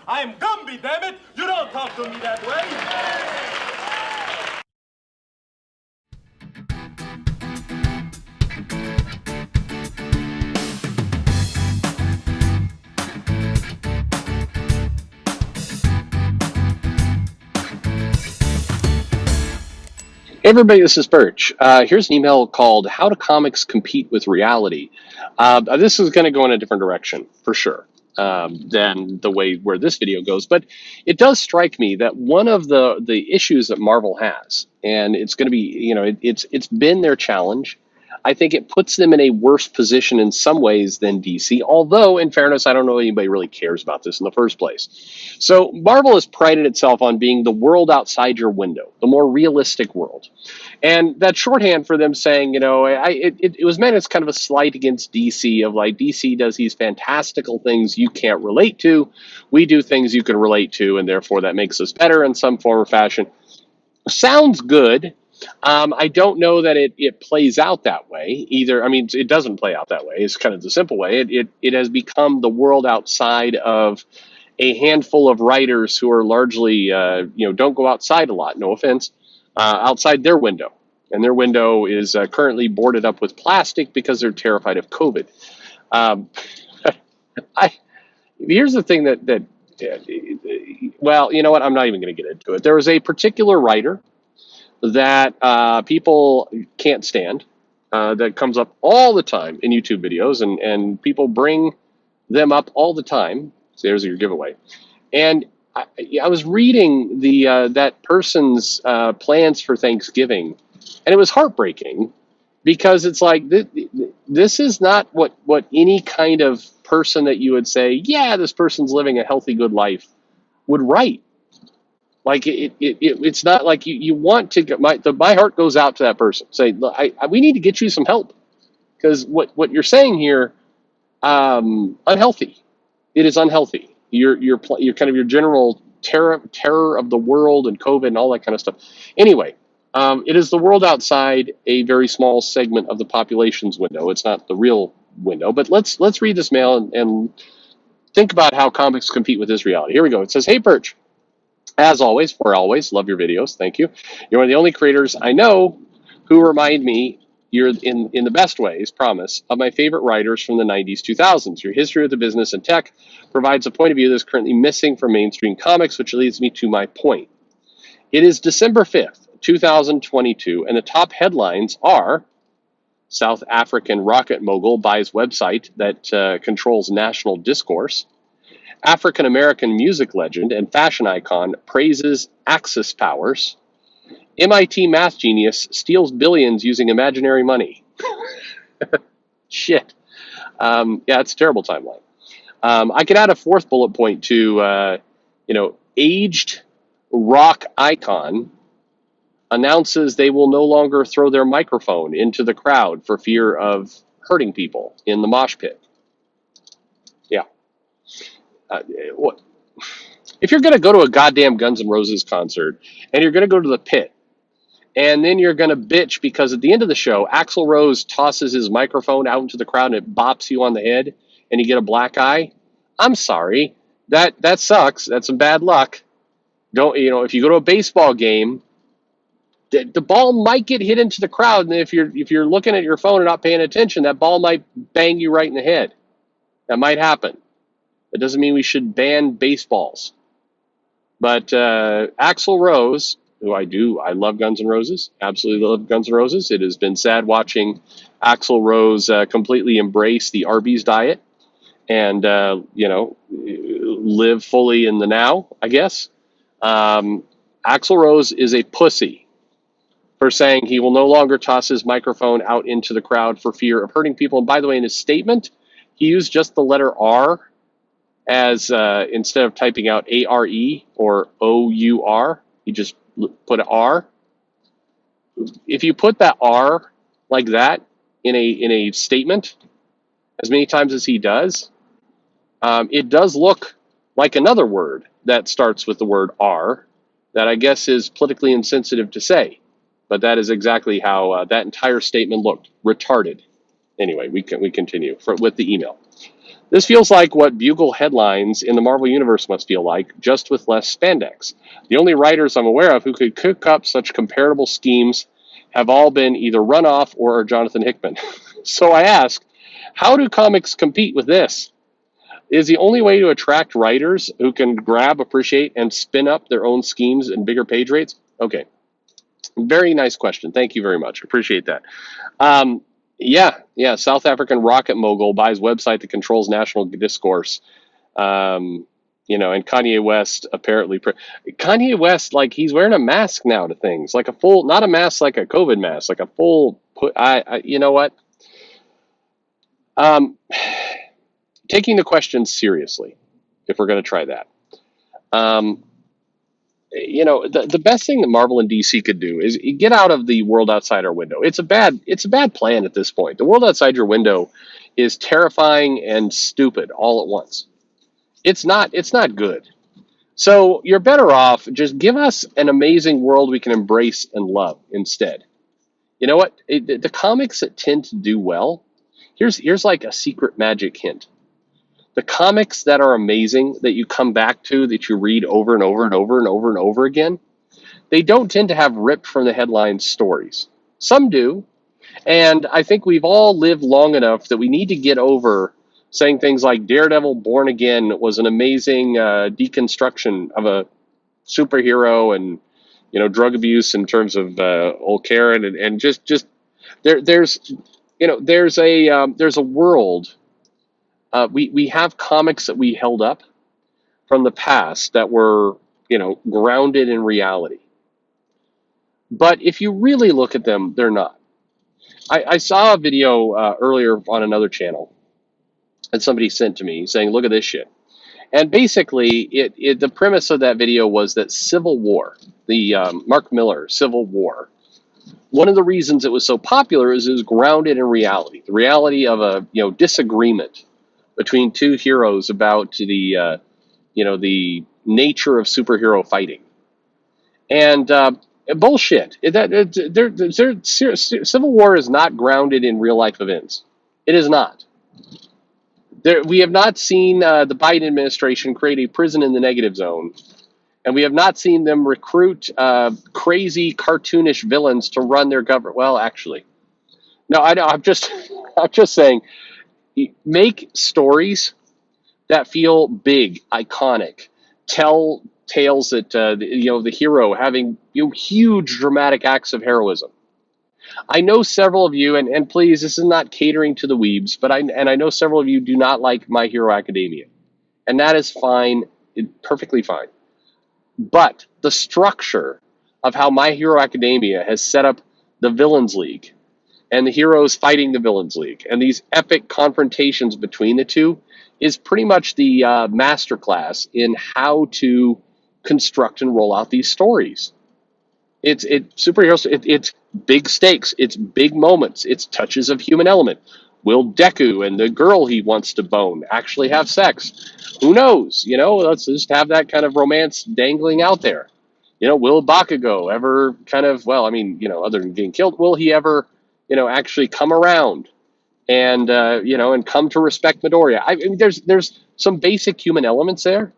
I'm Gumby, damn it! You don't talk to me that way! Hey everybody, this is Perch. Here's an email called How Do Comics Compete with Reality? This is going to go in a different direction, for sure, than the way where this video goes. But it does strike me that one of the issues that Marvel has, and it's going to be, it's been their challenge. I think it puts them in a worse position in some ways than DC, although, in fairness, I don't know anybody really cares about this in the first place. So Marvel has prided itself on being the world outside your window, the more realistic world. And that shorthand for them saying, it was meant as kind of a slight against DC of like, DC does these fantastical things you can't relate to. We do things you can relate to, and therefore that makes us better in some form or fashion. Sounds good. I don't know that it plays out that way either. I mean, it doesn't play out that way. It's kind of the simple way. It has become the world outside of a handful of writers who are largely, don't go outside a lot. No offense, outside their window, and their window is currently boarded up with plastic because they're terrified of COVID. Here's the thing well, you know what? I'm not even going to get into it. There was a particular writer that people can't stand that comes up all the time in YouTube videos, and people bring them up all the time. So there's your giveaway. And I was reading that person's plans for Thanksgiving, and it was heartbreaking because it's like this is not what any kind of person that you would say, yeah, this person's living a healthy, good life would write. Like it's not like you want to get my heart goes out to that person. Say, we need to get you some help because what you're saying here, unhealthy. It is unhealthy. You're kind of your general terror of the world and COVID and all that kind of stuff. Anyway, it is the world outside a very small segment of the population's window. It's not the real window. But let's read this mail and think about how comics compete with this reality. Here we go. It says, "Hey Perch. As always, love your videos. Thank you. You're one of the only creators I know who remind me, you're in the best ways, promise, of my favorite writers from the 90s, 2000s. Your history of the business and tech provides a point of view that's currently missing from mainstream comics, which leads me to my point. It is December 5th, 2022, and the top headlines are South African rocket mogul buys website that controls national discourse. African-American music legend and fashion icon praises Axis powers. MIT math genius steals billions using imaginary money." Shit. Yeah, it's a terrible timeline. I could add a fourth bullet point to, aged rock icon announces they will no longer throw their microphone into the crowd for fear of hurting people in the mosh pit. Yeah. What? If you're going to go to a goddamn Guns N' Roses concert and you're going to go to the pit and then you're going to bitch because at the end of the show, Axl Rose tosses his microphone out into the crowd and it bops you on the head and you get a black eye, I'm sorry. That sucks. That's some bad luck. If you go to a baseball game, the ball might get hit into the crowd, and if you're looking at your phone and not paying attention, that ball might bang you right in the head. That might happen. That doesn't mean we should ban baseballs. But Axl Rose, who I love Guns N' Roses, absolutely love Guns N' Roses. It has been sad watching Axl Rose completely embrace the Arby's diet and, live fully in the now, I guess. Axl Rose is a pussy for saying he will no longer toss his microphone out into the crowd for fear of hurting people. And by the way, in his statement, he used just the letter R as instead of typing out ARE or OUR, he just put an R. If you put that R like that in a statement as many times as he does, it does look like another word that starts with the word R that I guess is politically insensitive to say. But that is exactly how that entire statement looked. Retarded. Anyway, we continue with the email. This feels like what Bugle headlines in the Marvel Universe must feel like, just with less spandex. The only writers I'm aware of who could cook up such comparable schemes have all been either run off or are Jonathan Hickman. So I ask, how do comics compete with this? Is the only way to attract writers who can grab, appreciate, and spin up their own schemes and bigger page rates? Okay, very nice question. Thank you very much. Appreciate that. Um, yeah. South African rocket mogul buys website that controls national discourse. And Kanye West apparently. Kanye West, like, he's wearing a mask now to things, like a full, not a mask like a COVID mask, like a full. You know what? Um, Taking the question seriously, if we're going to try that. Um, the best thing that Marvel and DC could do is get out of the world outside our window. It's a bad plan at this point. The world outside your window is terrifying and stupid all at once. It's not good. So you're better off just give us an amazing world we can embrace and love instead. You know what? The comics that tend to do well. Here's like a secret magic hint. The comics that are amazing that you come back to, that you read over and over and over and over and over again, they don't tend to have ripped from the headlines stories. Some do, and I think we've all lived long enough that we need to get over saying things like Daredevil Born Again was an amazing deconstruction of a superhero, and drug abuse in terms of old Karen, and just there's a world. We have comics that we held up from the past that were grounded in reality. But if you really look at them, they're not. I saw a video earlier on another channel that somebody sent to me saying, "Look at this shit." And basically, the premise of that video was that Civil War, the Mark Millar Civil War, one of the reasons it was so popular is it was grounded in reality, the reality of a disagreement between two heroes about the nature of superhero fighting. And bullshit. Civil War is not grounded in real life events. It is not. We have not seen the Biden administration create a prison in the negative zone, and we have not seen them recruit crazy cartoonish villains to run their government. Well, actually, no. I know. I'm just saying. Make stories that feel big, iconic. Tell tales that the hero having huge dramatic acts of heroism. I know several of you, and please, this is not catering to the weebs, but I know several of you do not like My Hero Academia, and that is fine, perfectly fine. But the structure of how My Hero Academia has set up the Villains League and the heroes fighting the Villains League and these epic confrontations between the two is pretty much the masterclass in how to construct and roll out these stories. It's big stakes, it's big moments, it's touches of human element. Will Deku and the girl he wants to bone actually have sex? Who knows? Let's just have that kind of romance dangling out there. Will Bakugo ever kind of, other than getting killed, will he ever, actually come around and and come to respect Midoriya? I mean, there's some basic human elements there,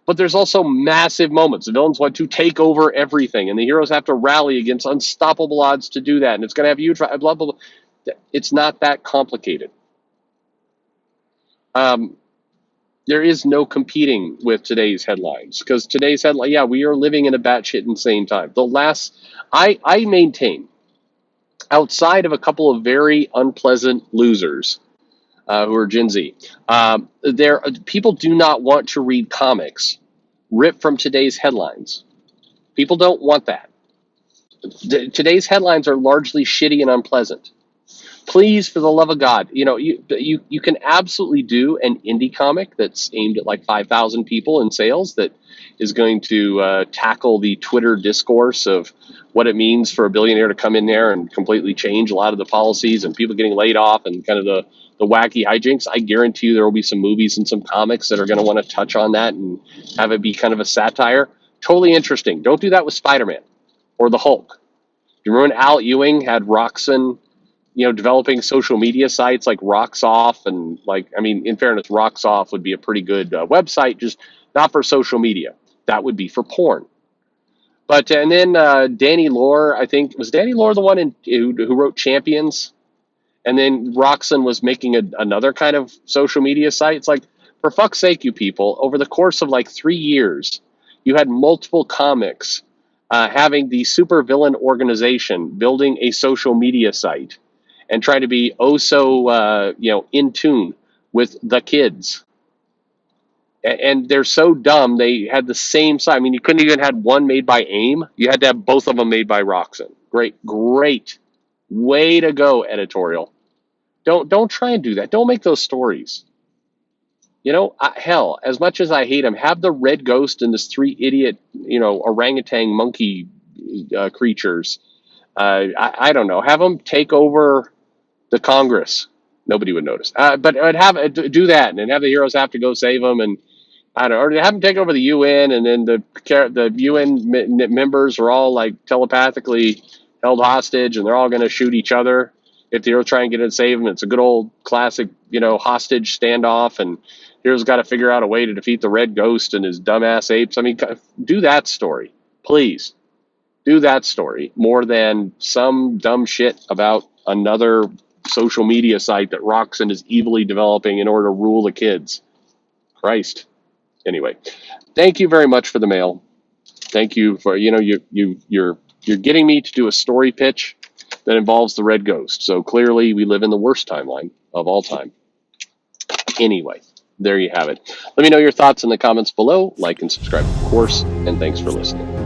but there's also massive moments. The villains want to take over everything, and the heroes have to rally against unstoppable odds to do that, and it's going to have huge blah, blah, blah. It's not that complicated. There is no competing with today's headlines, because today's headline, we are living in a batshit insane time. I maintain, outside of a couple of very unpleasant losers who are Gen Z, people do not want to read comics ripped from today's headlines. People don't want that. Today's headlines are largely shitty and unpleasant. Please, for the love of God, you can absolutely do an indie comic that's aimed at like 5,000 people in sales that is going to tackle the Twitter discourse of what it means for a billionaire to come in there and completely change a lot of the policies and people getting laid off and kind of the wacky hijinks. I guarantee you there will be some movies and some comics that are going to want to touch on that and have it be kind of a satire. Totally interesting. Don't do that with Spider-Man or the Hulk. You remember when Al Ewing had Roxanne developing social media sites like Rocks Off, and like, I mean, in fairness, Rocks Off would be a pretty good website, just not for social media. That would be for porn. But and then Danny Lore, I think, was Danny Lore the one who wrote Champions, and then Roxanne was making another kind of social media site. It's like, for fuck's sake, you people! Over the course of like 3 years, you had multiple comics having the supervillain organization building a social media site and trying to be oh so in tune with the kids. And they're so dumb. They had the same site. I mean, you couldn't even had one made by AIM. You had to have both of them made by Roxanne. Great, way to go, editorial. Don't try and do that. Don't make those stories. Hell, as much as I hate him, have the red ghost and this three idiot, orangutan monkey creatures. I don't know. Have them take over the Congress. Nobody would notice. But I'd do that, and then have the heroes have to go save them, and I don't know, or have them take over the UN, and then the UN members are all like telepathically held hostage, and they're all going to shoot each other if the heroes try and get in and save them. It's a good old classic, hostage standoff, and heroes got to figure out a way to defeat the red ghost and his dumbass apes. I mean, do that story, please. Do that story more than some dumb shit about another social media site that Roxanne is evilly developing in order to rule the kids. Christ. Anyway, thank you very much for the mail. Thank you for you're getting me to do a story pitch that involves the red ghost. So clearly we live in the worst timeline of all time. Anyway, there you have it. Let me know your thoughts in the comments below. Like and subscribe, of course, and thanks for listening.